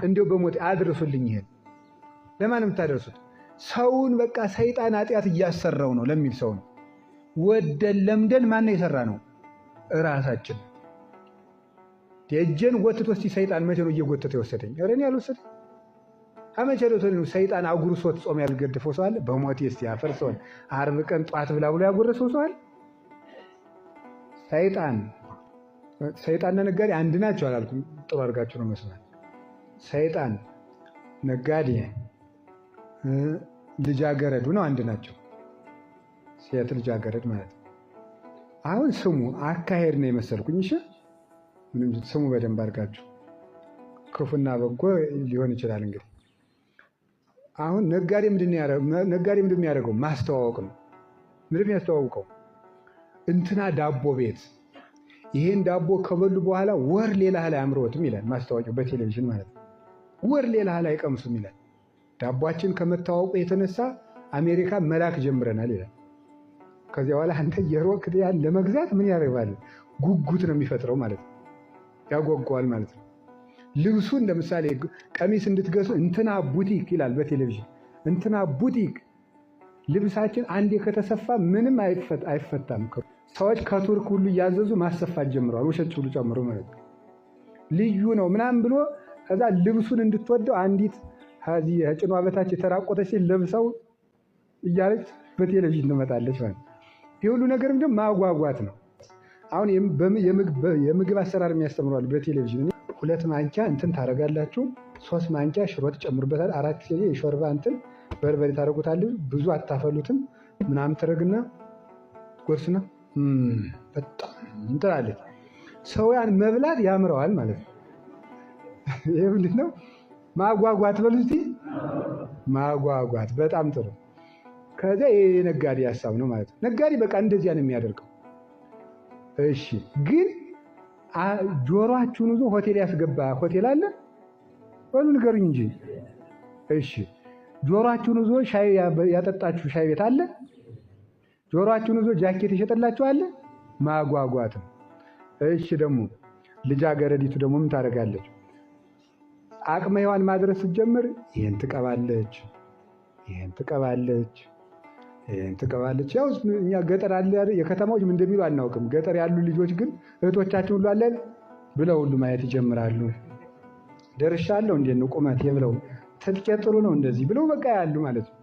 እንደው በሞት አድርሱልኝ። ይሄን ለማንም ታደርሱት ሰውን በቃ ሰይጣን ኃጢአት እያሰራው ነው ለሚል ሰው ነው። ወደን ለምደን ማን የሰራ ነው? ራሳችን። የእጄን ጎትቶ እስቲ ሰይጣን መቼ ነው እየጎተተ የወሰደኝ? ኧረ እኔ አልወሰደኝ። አመቼ ነው ሰይጣን አጉርሶት ጾም ያልገድፈው ሰው አለ? በሞት እስቲ ያፈርሰውን ዓርብ ቀን ጧት ብላ ብሎ ያጎረሰው ሰው አለ? ሰይጣንና ነጋዴ አንድ ናቸው አላልኩም? ጥሩ አድርጋችሁ ነው መስማት። ሰይጣን ነጋዴ ልጃገረዱ ነው አንድ ናቸው። ሴት ልጃገረድ ማለት ነው። አሁን ስሙ አካሄድ ነው የመሰልኩኝ። እሺ ምንም ስሙ በደንብ አድርጋችሁ ክፉና በጎ ሊሆን ይችላል። እንግዲህ አሁን ነጋዴ ምንድን ነው የሚያደርገው? ማስተዋወቅ ነው። ምንድን ነው ያስተዋውቀው? እንትና ዳቦ ቤት ይሄን ዳቦ ከበሉ በኋላ ወር ሌላ ላይ አምሮትም ይላል ማስታወቂያው በቴሌቪዥን ማለት ነው። ወር ሌላ ላይ አይቀምሱም ይላል። ዳቦአችን ከመታወቁ የተነሳ አሜሪካ መላክ ጀምረናል ይላል። ከዚያ በኋላ አንተ የሮክ ያን ለመግዛት ምን ያደርጋል? ጉጉት ነው የሚፈጥረው ማለት ነው። ያጓጓዋል ማለት ነው። ልብሱን ለምሳሌ ቀሚስ እንድትገዙ እንትና ቡቲክ ይላል በቴሌቪዥን። እንትና ቡቲክ ልብሳችን አንዴ ከተሰፋ ምንም አይፈታም። ሰዎች ከቱርክ ሁሉ እያዘዙ ማሰፋት ጀምረዋል። ውሸት ሁሉ ጨምሮ ማለት ነው። ልዩ ነው ምናምን ብሎ ከዛ ልብሱን እንድትወደው አንዲት ከዚህ ጭኗ በታች የተራቆተች ለብሰው እያለች በቴሌቪዥን ትመጣለች ማለት ነው። ይህ ሁሉ ነገር ምንድን ማጓጓት ነው። አሁን የምግብ አሰራር የሚያስተምረዋል በቴሌቪዥን። 2 ማንኪያ እንትን ታደርጋላችሁ፣ 3 ማንኪያ ሽሮ ትጨምሩበታል፣ 4 ጊዜ የሾርባ እንትን በርበሬ ታደርጉታል። ብዙ አታፈሉትም ምናምን ተደርግና ጎርስና በጣም እንትላለች። ሰው ያን መብላት ያምረዋል ማለት ነው። ይሄ ምንድን ነው? ማጓጓት በሉ እስቲ። ማጓጓት በጣም ጥሩ። ከዚያ የነጋዴ ሀሳብ ነው ማለት ነው። ነጋዴ በቃ እንደዚያ ነው የሚያደርገው። እሺ ግን ጆሮአችሁን ይዞ ሆቴል ያስገባ ሆቴል አለ? በሉ ንገሩኝ እንጂ። እሺ ጆሮአችሁን ይዞ ሻይ ያጠጣችሁ ሻይ ቤት አለ? ጆሮአችሁን ይዞ ጃኬት ይሸጥላችሁ አለ? ማጓጓት ነው። እሺ ደግሞ ልጃገረዲቱ ደግሞ ምን ታደርጋለች? አቅመ ሔዋን ማድረስ ስትጀምር ይሄን ትቀባለች፣ ይሄን ትቀባለች፣ ይሄን ትቀባለች። ያው እኛ ገጠር አለ የከተማዎች ምን እንደሚሉ አናውቅም። ገጠር ያሉ ልጆች ግን እህቶቻችን ሁሉ አለን ብለው ሁሉ ማየት ይጀምራሉ። ደርሻለሁ እንዴት ነው ቁመቴ ብለው ትጥቄ ጥሩ ነው እንደዚህ ብለው በቃ ያሉ ማለት ነው።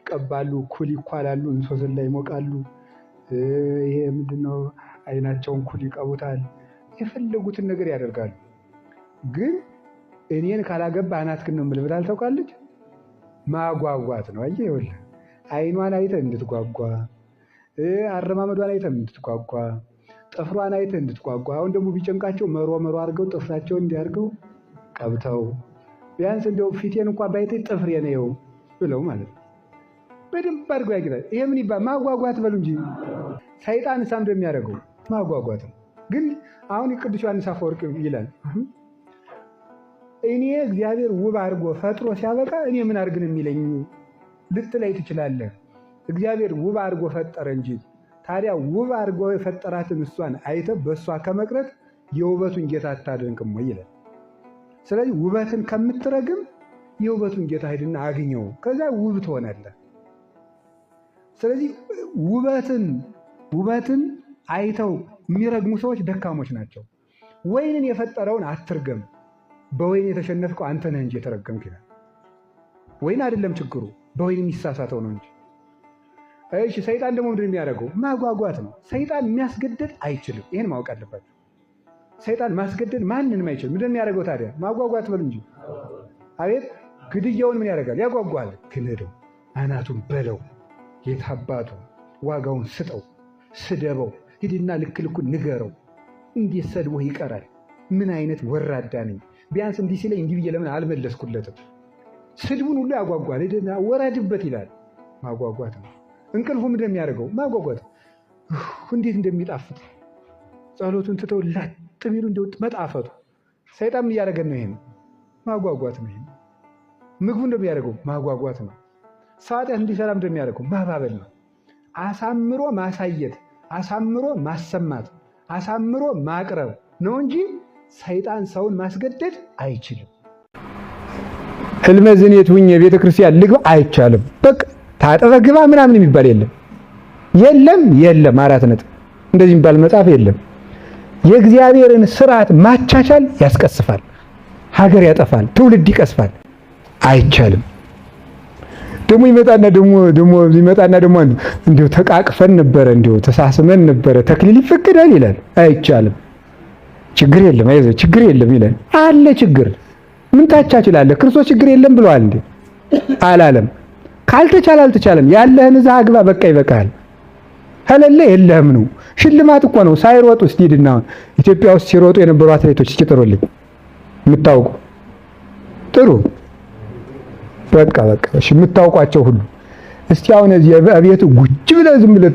ይቀባሉ፣ ኩል ይኳላሉ፣ እንሶስላ ይሞቃሉ። ይሄ ምንድነው አይናቸውን ኩል ይቀቡታል። የፈለጉትን ነገር ያደርጋሉ። ግን እኔን ካላገባ አናትክን ነው የምልህ ብላ ታውቃለች። ማጓጓት ነው። አየህ ይኸውልህ አይኗን አይተህ እንድትጓጓ፣ አረማመዷን አይተህ እንድትጓጓ፣ ጥፍሯን አይተህ እንድትጓጓ። አሁን ደግሞ ቢጨንቃቸው መሮ አድርገው ጥፍራቸውን እንዲያርገው ቀብተው ቢያንስ እንደው ፊቴን እንኳን ባይተህ ጥፍሬ ነው ብለው ማለት ነው። በደንብ አድርገው ያግዛል። ይሄ ምን ይባል? ማጓጓት በሉ እንጂ። ሰይጣን ሳም እንደሚያደርገው ማጓጓት ነው። ግን አሁን ቅዱስ ዮሐንስ አፈወርቅ ይላል እኔ እግዚአብሔር ውብ አድርጎ ፈጥሮ ሲያበቃ እኔ ምን አድርግን የሚለኝ ልትለይ ትችላለህ። እግዚአብሔር ውብ አድርጎ ፈጠረ እንጂ ታዲያ ውብ አድርጎ የፈጠራትን እሷን አይተህ በእሷ ከመቅረት የውበቱን ጌታ አታደንቅም ወይ ይላል። ስለዚህ ውበትን ከምትረግም የውበቱን ጌታ ሂድና አግኘው፣ ከዛ ውብ ትሆናለህ። ስለዚህ ውበትን አይተው የሚረግሙ ሰዎች ደካሞች ናቸው። ወይንን የፈጠረውን አትርገም፣ በወይን የተሸነፍከው አንተ ነህ እንጂ የተረገምክ ይላል። ወይን አይደለም ችግሩ፣ በወይን የሚሳሳተው ነው እንጂ። እሺ ሰይጣን ደግሞ ምንድን የሚያደርገው? ማጓጓት ነው። ሰይጣን የሚያስገድድ አይችልም። ይህን ማወቅ አለባቸው። ሰይጣን ማስገደድ ማንንም አይችልም። ምንድን የሚያደርገው ታዲያ? ማጓጓት በሉ እንጂ። አቤት ግድያውን ምን ያደርጋል? ያጓጓል። ክህደው፣ አናቱን በለው፣ የታባቱ ዋጋውን ስጠው፣ ስደበው፣ ሂድና ልክ ልኩን ንገረው። እንዴት ሰድቦህ ይቀራል? ምን አይነት ወራዳ ነኝ! ቢያንስ እንዲህ ሲለኝ እንዲህ ብዬ ለምን አልመለስኩለትም? ስድቡን ሁሉ ያጓጓል። ሂድና ወራድበት ይላል። ማጓጓት ነው። እንቅልፉ ምንድን የሚያደርገው? ማጓጓት። እንዴት እንደሚጣፍጥ ጸሎቱን ትተው ላጥ ቢሉ እንደው መጣፈጡ። ሰይጣን ምን እያደረገን ነው? ይሄን ማጓጓት ነው። ይሄን ምግቡ እንደሚያደርገው ማጓጓት ነው። ሰዓት እንዲሰራ እንደሚያደርገው ማባበል ነው። አሳምሮ ማሳየት፣ አሳምሮ ማሰማት፣ አሳምሮ ማቅረብ ነው እንጂ ሰይጣን ሰውን ማስገደድ አይችልም። ህልመ ዝኔት ሁኜ ቤተ ክርስቲያን ልግባ አይቻልም። በቃ ታጠበህ ግባ ምናምን የሚባል የለም። አራት ነጥብ። እንደዚህ የሚባል መጽሐፍ የለም። የእግዚአብሔርን ስርዓት ማቻቻል ያስቀስፋል፣ ሀገር ያጠፋል፣ ትውልድ ይቀስፋል። አይቻልም። ደግሞ ይመጣና ደግሞ እንዲሁ ተቃቅፈን ነበረ፣ እንዲሁ ተሳስመን ነበረ፣ ተክሊል ይፈቀዳል ይላል። አይቻልም። ችግር የለም፣ አይዞህ ችግር የለም ይላል። አለ ችግር። ምን ታቻችላለህ? ክርስቶስ ችግር የለም ብለዋል እንዴ? አላለም። ካልተቻለ አልተቻለም። ያለህን እዛ አግባ፣ በቃ ይበቃል። ከሌለ የለህም ነው። ሽልማት እኮ ነው። ሳይሮጡ እስቲ ሂድና ኢትዮጵያ ውስጥ ሲሮጡ የነበሩ አትሌቶች እስኪ ጥሩልኝ የምታውቁ ጥሩ። በቃ እሺ የምታውቋቸው ሁሉ እስቲ አሁን እዚህ አብየቱ ጉጭ ብለህ ዝም ብለህ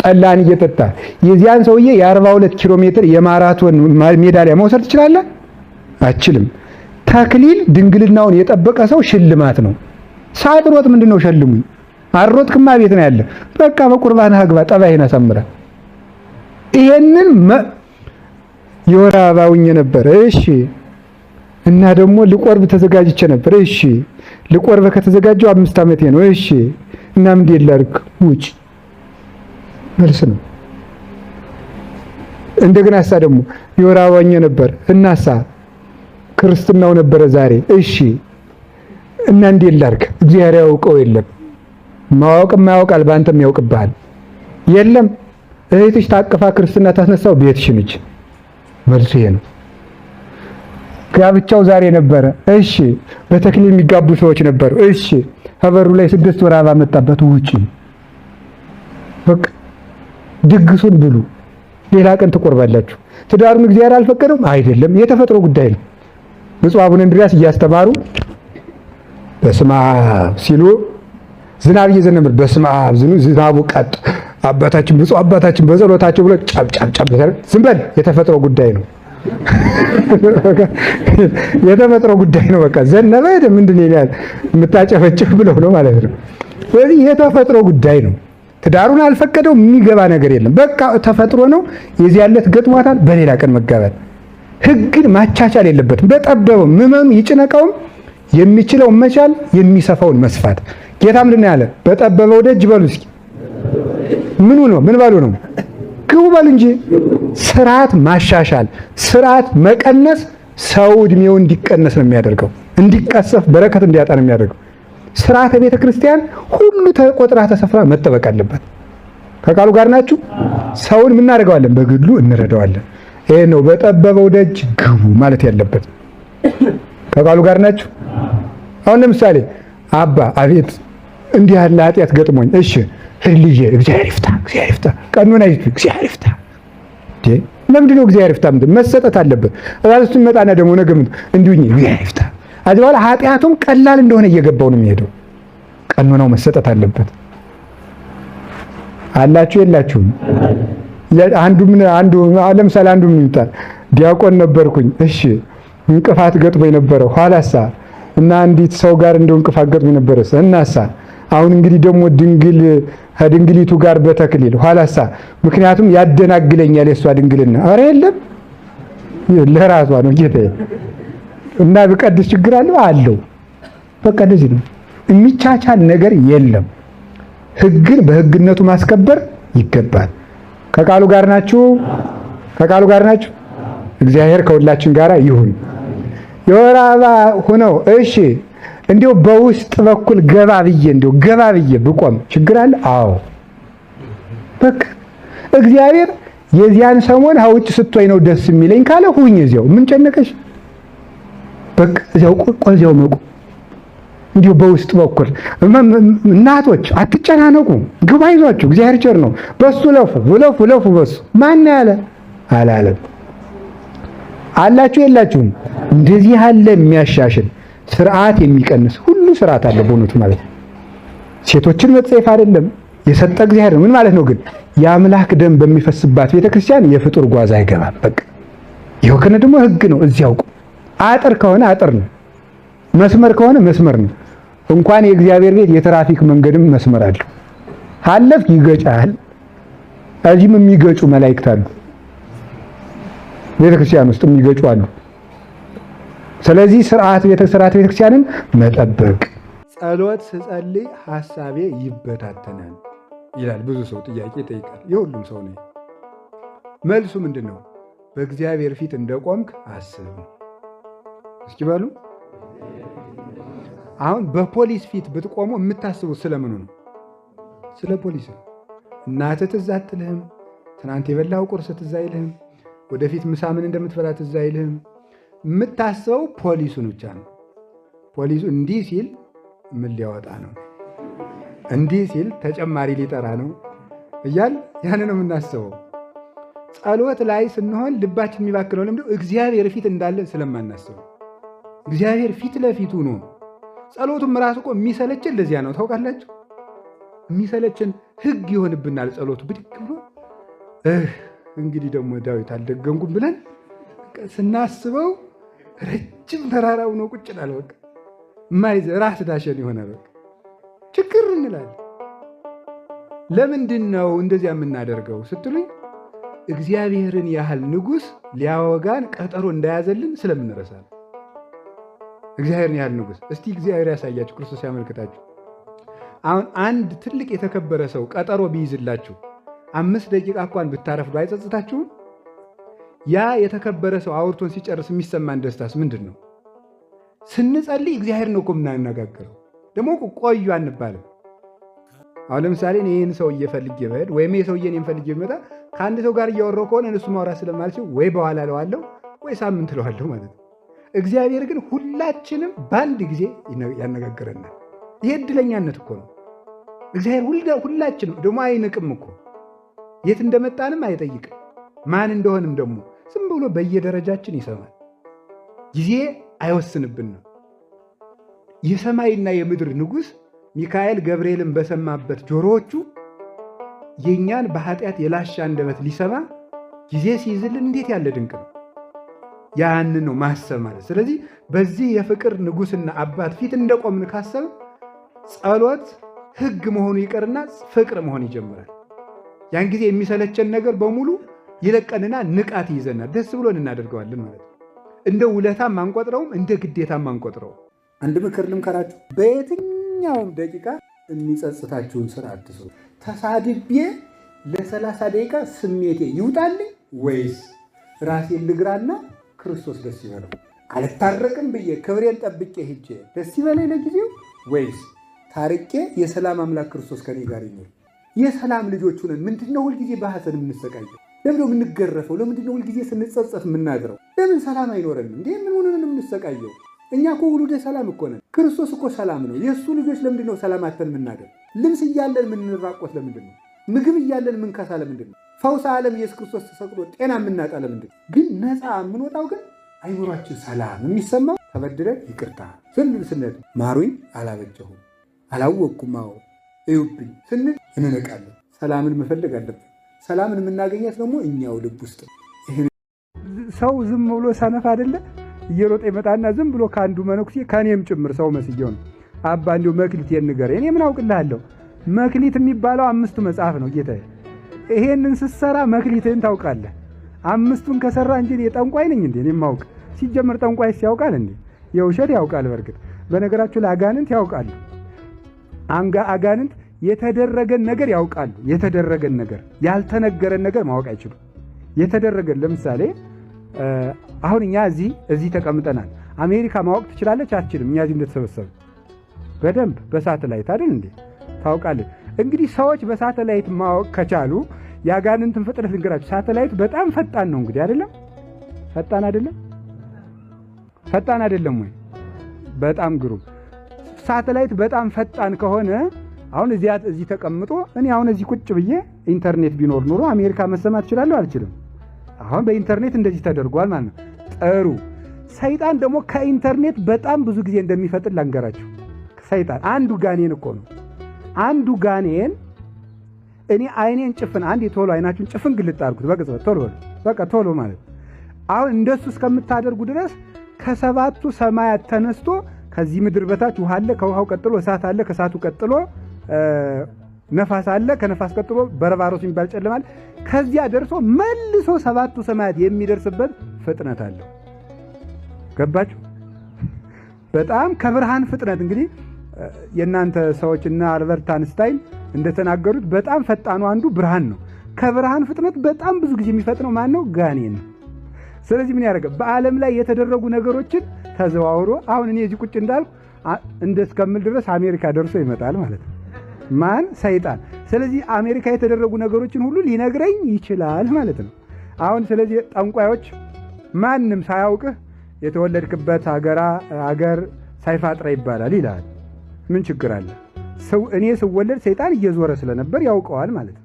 ጠላን እየጠጣ የዚያን ሰውዬ የ42 ኪሎ ሜትር የማራቶን ሜዳሊያ መውሰድ ትችላለህ? አችልም። ተክሊል ድንግልናውን የጠበቀ ሰው ሽልማት ነው። ሳትሮጥ ምንድነው ሸልሙኝ? አሮጥክማ ቤት ነው ያለ። በቃ በቁርባንህ አግባ፣ ጠባይህን አሳምረህ። ይሄንን የወር አበባ ሁኜ ነበር። እሺ እና ደግሞ ልቆርብ ተዘጋጅቼ ነበር። እሺ ልቆርብ ከተዘጋጀው 5 ዓመቴ ነው። እሺ እና ምን ይላልክ? ውጭ መልስ ነው። እንደገና ደግሞ የወር አበባ ሁኜ ነበር እናሳ ክርስትናው ነበረ ዛሬ። እሺ እና እንዴት ላድርግ? እግዚአብሔር ያውቀው የለም ማወቅም ያውቃል፣ በአንተም ያውቅብሃል። የለም እህትሽ ታቅፋ ክርስትና ታስነሳው ቤትሽ ነች። መልሱ ይሄ ነው። ጋብቻው ዛሬ ነበረ። እሺ በተክሊል የሚጋቡ ሰዎች ነበሩ። እሺ ከበሩ ላይ 6 ወር አበባ መጣበት። ውጪ በቃ ድግሱን ብሉ፣ ሌላ ቀን ትቆርባላችሁ። ትዳሩን እግዚአብሔር አልፈቀደውም አይደለም፣ የተፈጥሮ ጉዳይ ነው። ብፁዕ አቡነ እንድርያስ እያስተማሩ በስመ አብ ሲሉ ዝናብ እየዘነበ በስመ አብ ዝናቡ ቀጥ አባታችን ብፁዕ አባታችን በጸሎታቸው ብሎ ጫብ ዝም በል፣ የተፈጥሮ ጉዳይ ነው። የተፈጥሮ ጉዳይ ነው። በቃ ዘነበ ምንድን ይላል የምታጨፈጭፍ ብለው ነው ማለት ነው። ስለዚህ የተፈጥሮ ጉዳይ ነው። ትዳሩን አልፈቀደው የሚገባ ነገር የለም። በቃ ተፈጥሮ ነው። የዚህ ያለት ገጥሟታል። በሌላ ቀን መጋባት። ህግን ማቻቻል የለበትም። በጠበበው ምዕመኑ ይጭነቀውም የሚችለው መቻል የሚሰፋውን መስፋት። ጌታ ምንድን ነው ያለ? በጠበበው ደጅ በሉ እስኪ ምኑ ነው? ምን ባሉ ነው? ግቡ በሉ እንጂ። ስርዓት ማሻሻል፣ ስርዓት መቀነስ ሰው እድሜው እንዲቀነስ ነው የሚያደርገው፣ እንዲቀሰፍ በረከት እንዲያጣ ነው የሚያደርገው። ስርዓተ ቤተ ክርስቲያን ሁሉ ተቆጥራ ተሰፍራ መጠበቅ አለበት። ከቃሉ ጋር ናችሁ? ሰውን ምን እናደርገዋለን? በግሉ እንረዳዋለን። ይሄ ነው በጠበበው ደጅ ግቡ ማለት ያለበት። ከቃሉ ጋር ናችሁ? አሁን ለምሳሌ አባ አቤት እንዲህ ያለ ኃጢአት ገጥሞኝ፣ እሺ ልጄ እግዚአብሔር ይፍታ ቀኑን አይቱ እግዚአብሔር ይፍታ። ለምንድን ነው እግዚአብሔር ይፍታ? መሰጠት አለበት። እራሱ ይመጣና ደግሞ ነገ እንዲሁኝ እግዚአብሔር ይፍታ። አዚ በኋላ ኃጢአቱም ቀላል እንደሆነ እየገባው ነው የሚሄደው። ቀኑናው መሰጠት አለበት። አላችሁ የላችሁም? አንዱ ለምሳሌ አንዱ ምን ይምጣል? ዲያቆን ነበርኩኝ፣ እሺ እንቅፋት ገጥሞኝ ነበረ። ኋላሳ እና አንዲት ሰው ጋር እንደው እንቅፋት ገጥሞኝ ነበረ እናሳ አሁን እንግዲህ ደግሞ ከድንግሊቱ ጋር በተክሊል ኋላሳ ምክንያቱም ያደናግለኛል የሷ ድንግልና። ኧረ የለም ለራሷ ነው ጌታዬ። እና በቀድስ ችግር አለው። በቃ እንደዚህ ነው። የሚቻቻል ነገር የለም። ህግን በህግነቱ ማስከበር ይገባል። ከቃሉ ጋር ናችሁ? ከቃሉ ጋር ናችሁ? እግዚአብሔር ከሁላችን ጋር ይሁን። የወር አበባ ሆነው እሺ እንዲው በውስጥ በኩል ገባ ብዬ ብቆም ችግር አለ? አዎ በቃ እግዚአብሔር የዚያን ሰሞን ሀውጭ ስትወይ ነው ደስ የሚለኝ ካለ ሁኝ እዚያው ምን ጨነቀሽ? በቃ እዚያው መቁ። እንዲው በውስጥ በኩል እናቶች አትጨናነቁ፣ ግባ ይዟችሁ እግዚአብሔር ቸር ነው። በሱ ለፉ በሱ ማን ያለ አላለም። አላችሁ የላችሁም? እንደዚህ ያለ የሚያሻሽል ስርዓት የሚቀንስ ሁሉ ስርዓት አለ በእውነቱ ማለት ነው። ሴቶችን መጽሐፍ አይደለም የሰጠ እግዚአብሔር ነው። ምን ማለት ነው ግን? የአምላክ ደም በሚፈስባት ቤተክርስቲያን የፍጡር ጓዝ አይገባም። በቃ ይኸው ከነ ደግሞ ህግ ነው። እዚያው አጥር ከሆነ አጥር ነው፣ መስመር ከሆነ መስመር ነው። እንኳን የእግዚአብሔር ቤት የትራፊክ መንገድም መስመር አለው። ሀለፍክ ይገጫል። እዚህም የሚገጩ መላእክት አሉ፣ ቤተክርስቲያን ውስጥ የሚገጩ አሉ። ስለዚህ ስርዓት ቤተክርስቲያንን መጠበቅ። ጸሎት ስጸልይ ሐሳቤ ይበታተናል ይላል ብዙ ሰው ጥያቄ ይጠይቃል። የሁሉም ሰው ነው። መልሱ ምንድን ነው? በእግዚአብሔር ፊት እንደቆምክ አስብ። እስኪ በሉ። አሁን በፖሊስ ፊት ብትቆሙ የምታስቡት ስለምኑ ነው? ስለ ፖሊስ ነው። እናትህ ትዝ አትልህም። ትናንት የበላው ቁርስ ትዝ አይልህም። ወደፊት ምሳ ምን እንደምትበላ ትዝ አይልህም። የምታስበው ፖሊሱን ብቻ ነው። ፖሊሱ እንዲህ ሲል ምን ሊያወጣ ነው፣ እንዲህ ሲል ተጨማሪ ሊጠራ ነው እያል ያን ነው የምናስበው። ጸሎት ላይ ስንሆን ልባችን የሚባክነው ለምንድን ነው? እግዚአብሔር ፊት እንዳለ ስለማናስበው። እግዚአብሔር ፊት ለፊቱ ነው። ጸሎቱም ራሱ እኮ የሚሰለችን ለዚያ ነው። ታውቃላችሁ? የሚሰለችን ህግ ይሆንብናል ጸሎቱ። ብድግ ብሎ እንግዲህ ደግሞ ዳዊት አልደገምኩም ብለን ስናስበው ረጅም ተራራው ነው ቁጭ ይላል። በቃ ማይዘ ራስ ዳሸን ይሆናል። በቃ ችግር እንላለን። ለምንድን ነው እንደዚያ የምናደርገው ስትሉኝ፣ እግዚአብሔርን ያህል ንጉሥ ሊያወጋን ቀጠሮ እንዳያዘልን ስለምንረሳ ነው። እግዚአብሔርን ያህል ንጉሥ እስቲ እግዚአብሔር ያሳያችሁ፣ ክርስቶስ ያመልክታችሁ። አሁን አንድ ትልቅ የተከበረ ሰው ቀጠሮ ቢይዝላችሁ 5 ደቂቃ እንኳን ብታረፍዱ አይጸጽታችሁም? ያ የተከበረ ሰው አውርቶን ሲጨርስ የሚሰማን ደስታስ ምንድን ነው? ስንጸልይ እግዚአብሔር ነው እኮ የምናነጋግረው። ደግሞ ቆዩ አንባልም። አሁን ለምሳሌ ይህን ሰውዬ ፈልጌ ብሄድ ወይም የሰውዬ እኔን ፈልጌ ብመጣ ከአንድ ሰው ጋር እያወራሁ ከሆነ እነሱ ማውራት ስለማልችል ወይ በኋላ እለዋለሁ ወይ ሳምንት እለዋለሁ ማለት ነው። እግዚአብሔር ግን ሁላችንም በአንድ ጊዜ ያነጋግረናል። ይሄ እድለኛነት እኮ ነው። እግዚአብሔር ሁላችንም ደግሞ አይንቅም እኮ፣ የት እንደመጣንም አይጠይቅም፣ ማን እንደሆንም ደግሞ ዝም ብሎ በየደረጃችን ይሰማል። ጊዜ አይወስንብንም። የሰማይና የምድር ንጉሥ ሚካኤል ገብርኤልን በሰማበት ጆሮዎቹ የእኛን በኃጢአት የላሻ አንደበት ሊሰማ ጊዜ ሲይዝልን እንዴት ያለ ድንቅ ነው! ያንን ነው ማሰብ ማለት። ስለዚህ በዚህ የፍቅር ንጉሥና አባት ፊት እንደቆምን ካሰብ ጸሎት ሕግ መሆኑ ይቀርና ፍቅር መሆን ይጀምራል። ያን ጊዜ የሚሰለቸን ነገር በሙሉ ይለቀንና ንቃት ይይዘናል። ደስ ብሎን እናደርገዋለን ማለት ነው። እንደ ውለታም አንቆጥረውም፣ እንደ ግዴታም አንቆጥረውም። አንድ ምክር ልምከራችሁ። በየትኛውም ደቂቃ የሚጸጽታችሁን ስራ አትስሩ። ተሳድቤ ለ30 ደቂቃ ስሜቴ ይውጣልኝ ወይስ ራሴን ልግራና ክርስቶስ ደስ ይበለው? አልታረቅም ብዬ ክብሬን ጠብቄ ሄጄ ደስ ይበለኝ ለጊዜው ወይስ ታርቄ የሰላም አምላክ ክርስቶስ ከኔ ጋር ይኖር? የሰላም ልጆች ሆነን ምንድነው ሁልጊዜ በሐዘን የምንሰቃየው? ለምን የምንገረፈው? ለምንድነው ሁልጊዜ ስንጸጸት የምናድረው? ለምን ሰላም አይኖረንም እንዴ? ምን ሆነን የምንሰቃየው? እኛ እኮ ውሉደ ሰላም እኮ ነን። ክርስቶስ እኮ ሰላም ነው። የእሱ ልጆች ለምንድነው ሰላም አተን የምናደር? ልብስ እያለን የምንራቆት ለምንድን ነው? ምግብ እያለን የምንከሳ ለምንድን ነው? ፈውስ ዓለም ኢየሱስ ክርስቶስ ተሰቅሎ ጤና የምናጣ ለምንድን ነው? ግን ነፃ የምንወጣው ግን አይምሯችን ሰላም የሚሰማው ተበድለን ይቅርታ ስንል ማሩኝ አላበጀሁም አላወቅኩም እዩብኝ ስንል እንነቃለን። ሰላምን መፈለግ አለብን። ሰላምን የምናገኛት ደግሞ እኛው ልብ ውስጥ። ሰው ዝም ብሎ ሰነፍ አይደለ እየሮጠ ይመጣና ዝም ብሎ ከአንዱ መነኩሴ ከእኔም ጭምር ሰው መስየው ነው አባ እንዲሁ መክሊቴን ንገረኝ። እኔ ምን አውቅልሃለሁ? መክሊት የሚባለው 5 መጽሐፍ ነው ጌታዬ። ይሄንን ስትሰራ መክሊትህን ታውቃለህ። 5ቱን ከሰራ እንጂ የጠንቋይ ነኝ እንዴ? እኔ ማውቅ ሲጀምር ጠንቋይስ ያውቃል እንዴ? የውሸት ያውቃል። በርግጥ በነገራችሁ ለአጋንንት ያውቃሉ። አጋንንት የተደረገን ነገር ያውቃሉ። የተደረገን ነገር ያልተነገረን ነገር ማወቅ አይችሉም። የተደረገን ለምሳሌ አሁን እኛ እዚህ ተቀምጠናል። አሜሪካ ማወቅ ትችላለች? አትችልም። እኛ እዚህ እንደተሰበሰበ በደንብ በሳተላይት አይደል እንዴ ታውቃለች። እንግዲህ ሰዎች በሳተላይት ማወቅ ከቻሉ የአጋንንትን ፍጥነት ልንገራችሁ። ሳተላይት በጣም ፈጣን ነው እንግዲህ አይደለም? ፈጣን አይደለም? ፈጣን አይደለም ወይ? በጣም ግሩም። ሳተላይት በጣም ፈጣን ከሆነ አሁን እዚህ ተቀምጦ እኔ አሁን እዚህ ቁጭ ብዬ ኢንተርኔት ቢኖር ኖሮ አሜሪካ መሰማት እችላለሁ? አልችልም። አሁን በኢንተርኔት እንደዚህ ተደርጓል ማለት ነው። ጥሩ። ሰይጣን ደግሞ ከኢንተርኔት በጣም ብዙ ጊዜ እንደሚፈጥን ላንገራችሁ። ሰይጣን አንዱ ጋኔን እኮ ነው። አንዱ ጋኔን እኔ አይኔን ጭፍን አንድ ቶሎ አይናችሁን ጭፍን ግልጥ አድርጉት በቅጽበት ቶሎ በቃ ቶሎ ማለት አሁን እንደሱ እስከምታደርጉ ድረስ ከ7ቱ ሰማያት ተነስቶ ከዚህ ምድር በታች ውሃ አለ፣ ከውሃው ቀጥሎ እሳት አለ፣ ከእሳቱ ቀጥሎ ነፋስ አለ፣ ከነፋስ ቀጥሎ በረባሮስ የሚባል ጨለማል። ከዚያ ደርሶ መልሶ 7ቱ ሰማያት የሚደርስበት ፍጥነት አለው። ገባችሁ? በጣም ከብርሃን ፍጥነት እንግዲህ የእናንተ ሰዎችና አልበርት አንስታይን እንደተናገሩት በጣም ፈጣኑ አንዱ ብርሃን ነው። ከብርሃን ፍጥነት በጣም ብዙ ጊዜ የሚፈጥነው ማን ነው? ጋኔን ነው። ስለዚህ ምን ያደርጋል? በዓለም ላይ የተደረጉ ነገሮችን ተዘዋውሮ አሁን እኔ እዚህ ቁጭ እንዳልኩ እንደስከምል ድረስ አሜሪካ ደርሶ ይመጣል ማለት ነው። ማን? ሰይጣን። ስለዚህ አሜሪካ የተደረጉ ነገሮችን ሁሉ ሊነግረኝ ይችላል ማለት ነው። አሁን ስለዚህ ጠንቋዮች ማንም ሳያውቅህ የተወለድክበት አገር ሳይፋጥራ ይባላል ይላል። ምን ችግር አለ? እኔ ስወለድ ሰይጣን እየዞረ ስለነበር ያውቀዋል ማለት ነው።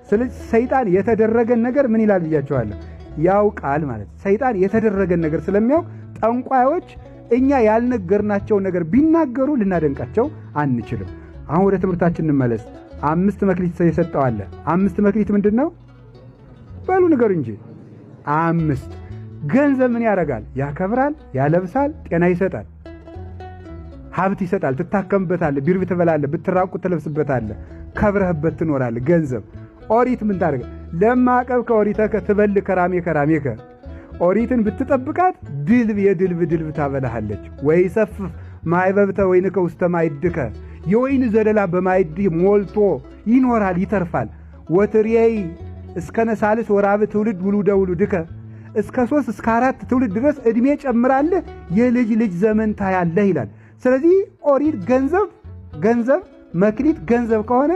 ስለዚህ ሰይጣን የተደረገን ነገር ምን ይላል ብያቸዋለሁ? ያውቃል ማለት ነው። ሰይጣን የተደረገን ነገር ስለሚያውቅ ጠንቋዮች እኛ ያልነገርናቸውን ነገር ቢናገሩ ልናደንቃቸው አንችልም። አሁን ወደ ትምህርታችን እንመለስ። 5 መክሊት የሰጠው አለ። 5 መክሊት ምንድን ነው? በሉ ንገሩ እንጂ። 5 ገንዘብ ምን ያደርጋል? ያከብራል፣ ያለብሳል፣ ጤና ይሰጣል፣ ሀብት ይሰጣል። ትታከምበታለህ፣ ቢርብ ትበላለህ፣ ብትራቁት ትለብስበታለህ፣ ከብረህበት ትኖራለህ። ገንዘብ። ኦሪት ምን ታደርግ? ለማቀብ ከኦሪተከ ትበል ከራሜ ከራሜከ። ኦሪትን ብትጠብቃት ድልብ የድልብ ታበላሃለች። ወይ ሰፍፍ ማይበብተ ወይንከ ውስተ ማይድከ። የወይን ዘለላ በማይድህ ሞልቶ ይኖራል፣ ይተርፋል። ወትርየይ እስከ ነሳልስ ወራብ ትውልድ ውሉደ ውሉድከ። እስከ 3 እስከ 4 ትውልድ ድረስ ዕድሜ ጨምራለህ፣ የልጅ ልጅ ዘመን ታያለህ ይላል። ስለዚህ ኦሪት ገንዘብ መክሊት ገንዘብ ከሆነ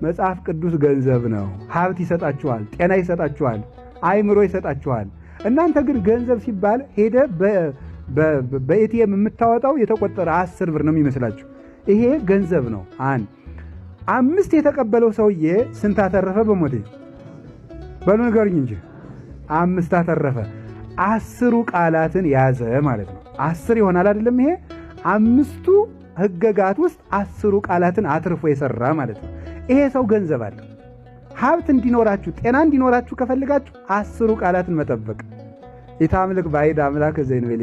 መጽሐፍ ቅዱስ ገንዘብ ነው። ሀብት ይሰጣችኋል፣ ጤና ይሰጣችኋል፣ አይምሮ ይሰጣችኋል። እናንተ ግን ገንዘብ ሲባል ሄደ በኤቲኤም የምታወጣው የተቆጠረ 10 ብር ነው የሚመስላችሁ። ይሄ ገንዘብ ነው። 5 የተቀበለው ሰውዬ ስንት አተረፈ? በሞቴ በሉ ንገሩኝ እንጂ 5 አተረፈ። 10 ቃላትን ያዘ ማለት ነው። 10 ይሆናል አይደለም? ይሄ 5ቱ ሕገጋት ውስጥ 10 ቃላትን አትርፎ የሰራ ማለት ነው። ይሄ ሰው ገንዘብ አለ። ሀብት እንዲኖራችሁ ጤና እንዲኖራችሁ ከፈልጋችሁ 10 ቃላትን መጠበቅ። ኢታምልክ ባዕድ አምላክ ዘእንበሌ፣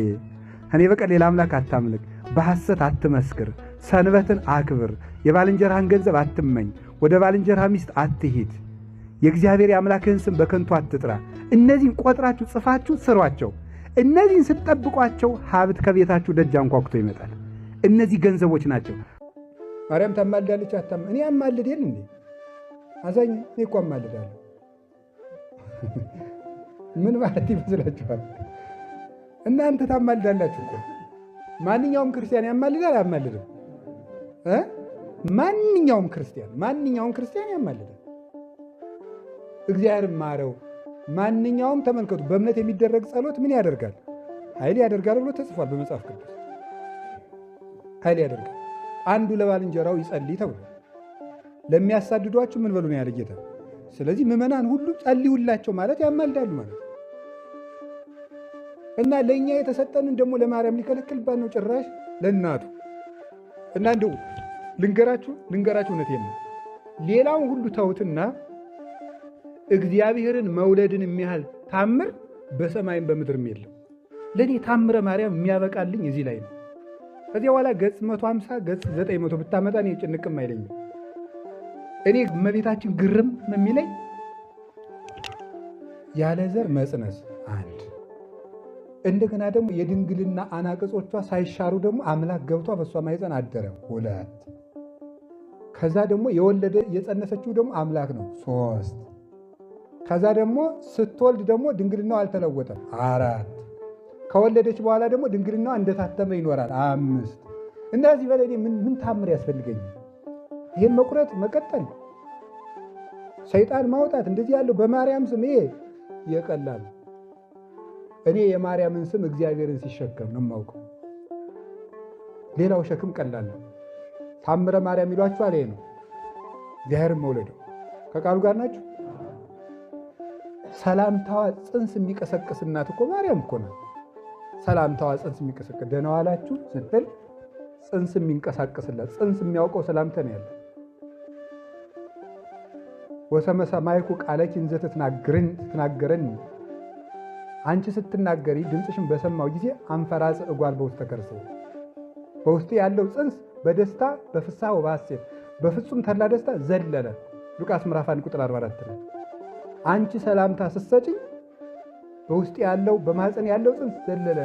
እኔ በቀር ሌላ አምላክ አታምልክ፣ በሐሰት አትመስክር፣ ሰንበትን አክብር፣ የባልንጀራህን ገንዘብ አትመኝ፣ ወደ ባልንጀራህ ሚስት አትሂድ፣ የእግዚአብሔር የአምላክህን ስም በከንቱ አትጥራ። እነዚህን ቆጥራችሁ ጽፋችሁ ስሯቸው። እነዚህን ስትጠብቋቸው ሀብት ከቤታችሁ ደጅ አንኳኩቶ ይመጣል። እነዚህ ገንዘቦች ናቸው። ማርያም ታማልዳለች። እኔ አማልድ የለ እንዴ? አዛኝ እኔ እኮ አማልዳለሁ። ምን ማለት ይመስላችኋል? እናንተ ታማልዳላችሁ እኮ። ማንኛውም ክርስቲያን ያማልዳል አያማልድም? ማንኛውም ክርስቲያን ያማልዳል። እግዚአብሔር ማረው። ማንኛውም ተመልከቱ፣ በእምነት የሚደረግ ጸሎት ምን ያደርጋል? ኃይል ያደርጋል ብሎ ተጽፏል በመጽሐፍ ቅዱስ። ኃይል ያደርጋል። አንዱ ለባልንጀራው ይጸልይ ተብሏል። ለሚያሳድዷችሁ ምን በሉ ነው ያለ ጌታ። ስለዚህ ምዕመናን ሁሉ ጸልዩላቸው ማለት ያማልዳሉ ማለት እና ለእኛ የተሰጠንን ደግሞ ለማርያም ሊከለክልባት ነው ጭራሽ ለእናቱ። እና እንደው ልንገራችሁ እውነቴን ነው። ሌላውን ሁሉ ተውትና እግዚአብሔርን መውለድን የሚያህል ታምር በሰማይም በምድርም የለም። ለእኔ ታምረ ማርያም የሚያበቃልኝ እዚህ ላይ ነው። ከዚያ በኋላ ገጽ 150 ገጽ 900 ብታመጣ እኔ ጭንቅም አይለኝም። እኔ እመቤታችን ግርም የሚለኝ ያለ ዘር መጽነስ አንድ፣ እንደገና ደግሞ የድንግልና አናቅጾቿ ሳይሻሩ ደግሞ አምላክ ገብቷ በእሷ ማኅፀን አደረ 2፣ ከዛ ደግሞ የጸነሰችው ደግሞ አምላክ ነው 3፣ ከዛ ደግሞ ስትወልድ ደግሞ ድንግልናው አልተለወጠም 4፣ ከወለደች በኋላ ደግሞ ድንግልናው እንደታተመ ይኖራል 5። እንደዚህ በላይ ምን ታምር ያስፈልገኛል? ይህን መቁረጥ መቀጠል፣ ሰይጣን ማውጣት፣ እንደዚህ ያለው በማርያም ስም ይሄ የቀላል። እኔ የማርያምን ስም እግዚአብሔርን ሲሸከም ነው የማውቀው። ሌላው ሸክም ቀላል ነው። ታምረ ማርያም ይሏችኋል። ይሄ ነው እግዚአብሔርን መውለደው። ከቃሉ ጋር ናችሁ። ሰላምታዋ ጽንስ የሚቀሰቅስ እናት እኮ ማርያም እኮ ናት። ሰላምታዋ ጽንስ የሚቀሰቅስ ደህና ዋላችሁ ስትል ጽንስ የሚንቀሳቀስላት ጽንስ የሚያውቀው ሰላምታ ነው ያለ። ወሰመ ሰማይኩ ቃለኪን ዘትትናገረን፣ አንቺ ስትናገሪ ድምፅሽን በሰማው ጊዜ አንፈራጽ እጓል በውስተ ከርሰው፣ በውስጥ ያለው ጽንስ በደስታ በፍስሐ ወበሐሴት በፍጹም ተድላ ደስታ ዘለለ። ሉቃስ ምዕራፍ 1 ቁጥር 44 ነው። አንቺ ሰላምታ ስትሰጪኝ በውስጥ ያለው በማህፀን ያለው ጽንስ ዘለለ።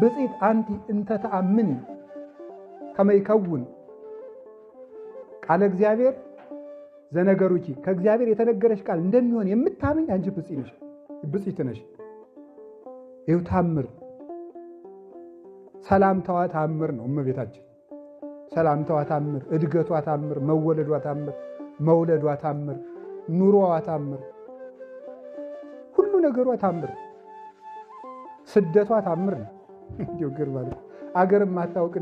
ብፅዕት አንቲ እንተ ተአምኒ ከመ ይከውን ቃለ እግዚአብሔር ዘነገሩኪ ከእግዚአብሔር የተነገረሽ ቃል እንደሚሆን የምታምኝ አንቺ ብፅዕት ነሽ። ይኸው ታምር ሰላምታዋ ታምር ነው። እመቤታችን ሰላምታዋ ታምር፣ እድገቷ ታምር፣ መወለዷ ታምር፣ መውለዷ ታምር፣ ኑሮዋ ታምር፣ ሁሉ ነገሯ ታምር፣ ስደቷ ታምር ነው። እንዲሁ ግርማ አገር የማታውቅ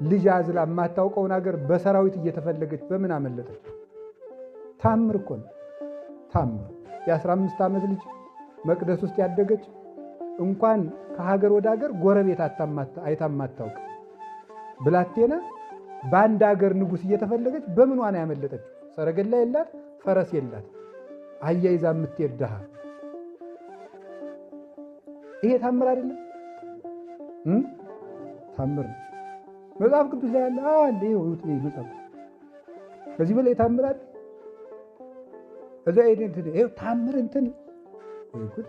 ልጅ አዝላ የማታውቀውን አገር በሰራዊት እየተፈለገች በምን አመለጠች? ታምር እኮ ነው። ታምር የ15 ዓመት ልጅ መቅደስ ውስጥ ያደገች እንኳን ከሀገር ወደ ሀገር ጎረቤት አይታ የማታውቅ ብላቴና በአንድ ሀገር ንጉሥ እየተፈለገች በምኗ ነው ያመለጠችው? ሰረገላ የላት፣ ፈረስ የላት፣ አያይዛ የምትሄድ ድሃ። ይሄ ታምር አይደለም? ታምር ነው። መጽሐፍ ቅዱስ ላይ ያለ አለ። ይሄ መጽሐፍ ከዚህ በላይ ታምራል እዛ ይሄ ታምር እንትን ወይ ጉድ!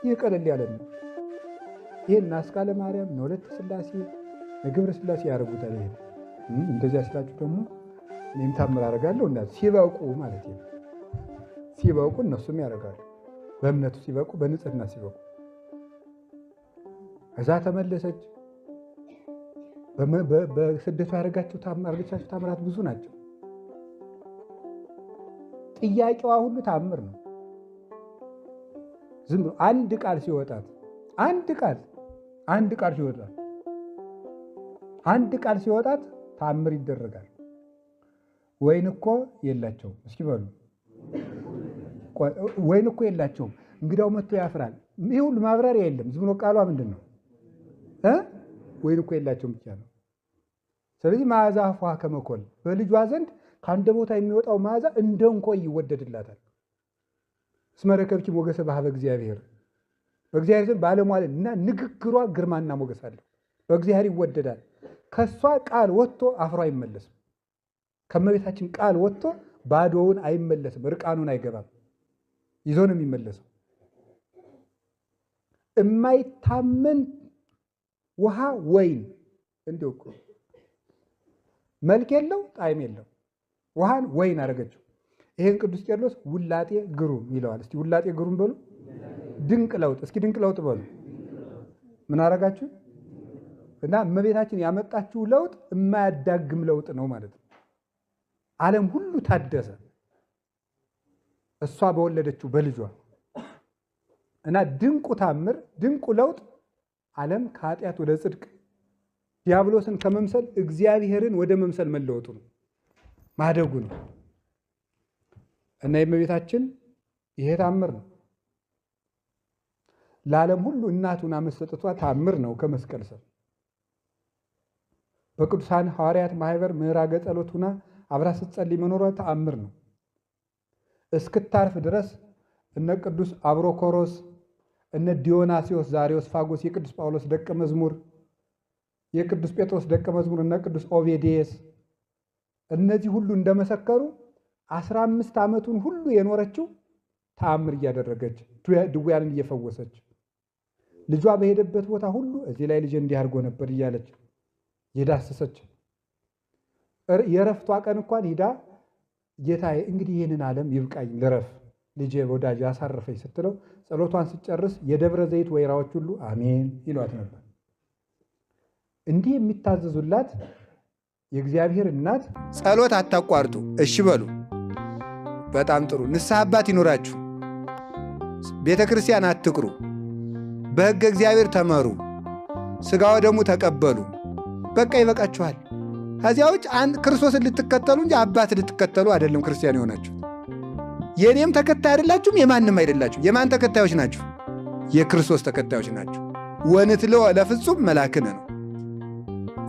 ይሄ ቀለል ያለ ነው። ይሄን አስካለ ማርያም ነው ወለተ ሥላሴ ለገብረ ሥላሴ ያደርጉታል። ይሄ እንደዚያ ስላችሁ ደግሞ እኔም ታምር አደርጋለሁ እና ሲበቁ ማለት ነው። ሲበቁ እነሱም ያደርጋሉ። በእምነቱ ሲበቁ፣ በንጽህና ሲበቁ እዛ ተመለሰች። በስደቱ ያደረጋቸው ታምራት ብዙ ናቸው። ጥያቄዋ ሁሉ ታምር ነው። ዝም ብሎ አንድ ቃል ሲወጣት ታምር ይደረጋል። ወይን እኮ የላቸውም። እስኪ በሉ ወይን እኮ የላቸውም። እንግዳው መጥቶ ያፍራል። ይህ ሁሉ ማብራሪያ የለም። ዝም ብሎ ቃሏ ምንድን ነው? ወይን እኮ የላቸውም ብቻ ነው። ስለዚህ መዓዛ አፏ ከመኮል በልጇ ዘንድ ከአንድ ቦታ የሚወጣው መዓዛ እንደ እንኮይ ይወደድላታል። እስመ ረከብኪ ሞገሰ በኀበ እግዚአብሔር፣ በእግዚአብሔር ዘንድ ባለሟል እና ንግግሯ ግርማና ሞገስ አለው። በእግዚአብሔር ይወደዳል። ከእሷ ቃል ወጥቶ አፍሮ አይመለስም። ከእመቤታችን ቃል ወጥቶ ባዶውን አይመለስም፣ እርቃኑን አይገባም። ይዞ ነው የሚመለሰው። የማይታመን ውሃ ወይን እንዲሁ እኮ መልክ የለው ጣዕም የለው፣ ውሃን ወይን አደረገችው። ይሄን ቅዱስ ቄርሎስ ውላጤ ግሩም ይለዋል። እስቲ ውላጤ ግሩም በሉ። ድንቅ ለውጥ፣ እስኪ ድንቅ ለውጥ በሉ። ምን አደረጋችሁ? እና እመቤታችን ያመጣችው ለውጥ የማያዳግም ለውጥ ነው ማለት ነው። ዓለም ሁሉ ታደሰ እሷ በወለደችው በልጇ። እና ድንቁ ታምር፣ ድንቁ ለውጥ ዓለም ከኃጢአት ወደ ጽድቅ፣ ዲያብሎስን ከመምሰል እግዚአብሔርን ወደ መምሰል መለወጡ ነው፣ ማደጉ ነው። እና የእመቤታችን ይሄ ታምር ነው። ለዓለም ሁሉ እናቱን መሰጠቷ ታምር ነው። ከመስቀል ስር በቅዱሳን ሐዋርያት ማህበር ምዕራገ ጸሎት ሁና አብራ ስትጸልይ መኖሯ ተአምር ነው። እስክታርፍ ድረስ እነ ቅዱስ አብሮኮሮስ፣ እነ ዲዮናስዮስ ዛሬዎስፋጎስ የቅዱስ ጳውሎስ ደቀ መዝሙር፣ የቅዱስ ጴጥሮስ ደቀ መዝሙር፣ እነ ቅዱስ ኦቤዴስ እነዚህ ሁሉ እንደመሰከሩ 15 ዓመቱን ሁሉ የኖረችው ተአምር እያደረገች ድውያንን እየፈወሰች ልጇ በሄደበት ቦታ ሁሉ እዚህ ላይ ልጅ እንዲህ አድርጎ ነበር እያለች የዳሰሰች የረፍቷ ቀን እንኳን ሂዳ ጌታዬ እንግዲህ ይህንን ዓለም ይብቃኝ ልረፍ ልጄ ወዳጅ አሳረፈኝ ስትለው ጸሎቷን ስትጨርስ የደብረ ዘይት ወይራዎች ሁሉ አሜን ይሏት ነበር። እንዲህ የሚታዘዙላት የእግዚአብሔር እናት ጸሎት አታቋርጡ። እሺ በሉ። በጣም ጥሩ። ንስሐ አባት ይኖራችሁ። ቤተ ክርስቲያን አትቅሩ። በሕገ እግዚአብሔር ተመሩ። ሥጋ ወደሙ ተቀበሉ። በቃ ይበቃችኋል። ከዚያ ውጭ ክርስቶስን ልትከተሉ እንጂ አባት ልትከተሉ አይደለም ክርስቲያን የሆናችሁ። የእኔም ተከታይ አይደላችሁም፣ የማንም አይደላችሁም። የማን ተከታዮች ናችሁ? የክርስቶስ ተከታዮች ናችሁ። ወንትለወ ለፍጹም መላክነ ነው።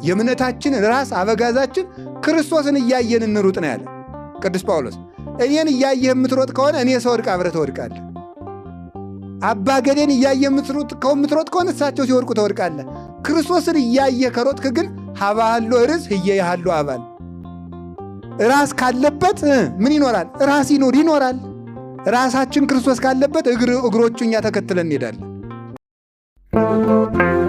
የእምነታችን ራስ አበጋዛችን ክርስቶስን እያየን እንሩጥ ነው ያለ ቅዱስ ጳውሎስ። እኔን እያየህ የምትሮጥ ከሆነ እኔ ስወድቅ አብረህ ትወድቃለህ። አባ ገሌን እያየህ የምትሮጥ ከሆነ እሳቸው ሲወድቁ ትወድቃለህ። ክርስቶስን እያየህ ከሮጥክ ግን ሀባሃሎ ርስ ህየ ያሃሎ አባል ራስ ካለበት ምን ይኖራል? ራስ ይኖራል። ራሳችን ክርስቶስ ካለበት እግሮቹ እኛ ተከትለን እንሄዳለን። ነው።